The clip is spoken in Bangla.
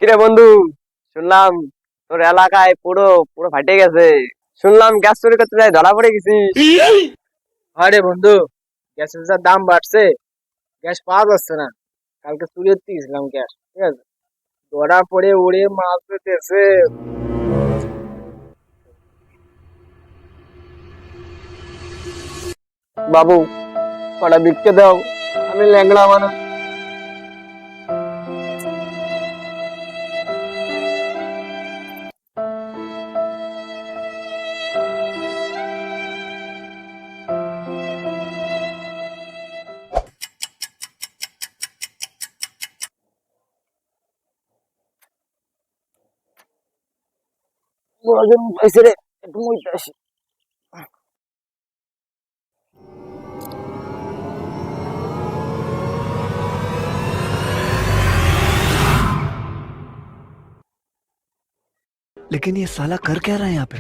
কিরে বন্ধু, শুনলাম তোর এলাকায় পুরো পুরো ফাটে গেছে। শুনলাম গ্যাস চুরি করতে যাই ধরা পড়ে গেছিস। আরে বন্ধু, গ্যাসের যা দাম বাড়ছে, গ্যাস পাওয়া যাচ্ছে না। কালকে চুরি করতে গেছিলাম গ্যাস, ঠিক আছে, ধরা পড়ে উড়ে মাছ পেতেছে। বাবু, কটা ভিক্ষে দাও, আমি ল্যাংড়া মানুষ। প্রয়োজন পাইছে রে, একটু মইতে আসি। लेकिन ये साला कर क्या रहा है यहाँ पे।